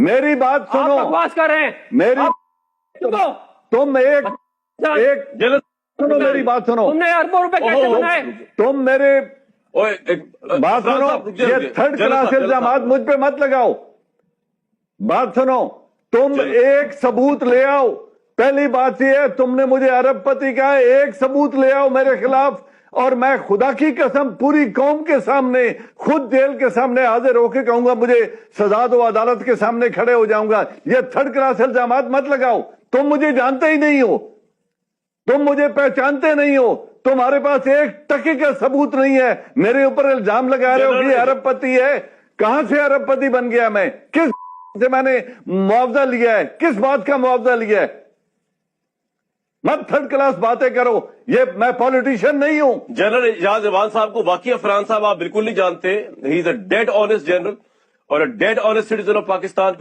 मेरी बात सुनो, आप बकवास कर रहे हैं। मेरी तुम एक जनरल सुनो, मेरी बात सुनो, तुमने अरबों रुपए कैसे बनाए? तुम मेरे बात सुनो, ये थर्ड क्लास इल्जामात मुझ पे मत लगाओ। बात सुनो, तुम एक सबूत ले आओ। पहली बात यह है, तुमने मुझे अरबपति कहा है, एक सबूत ले आओ मेरे खिलाफ, और मैं खुदा की कसम पूरी कौम के सामने, खुद जेल के सामने हाजिर होकर कहूंगा मुझे सजा दो, अदालत के सामने खड़े हो जाऊंगा। ये थर्ड क्लास इल्जामात मत लगाओ। तुम मुझे जानते ही नहीं हो, तुम मुझे पहचानते नहीं हो, तुम्हारे पास एक टके का सबूत नहीं है। मेरे ऊपर इल्जाम लगा रहे हो कि अरबपति है। कहां से अरबपति बन गया मैं? किस से मैंने मुआवजा लिया है? किस बात का मुआवजा लिया है? मत थर्ड क्लास बातें करो, ये मैं पॉलिटिशियन नहीं हूं। जनरल एजाज अहमद साहब को वाकई अफरान साहब आप बिल्कुल नहीं जानते। He is a dead honest general और a dead honest citizen of Pakistan.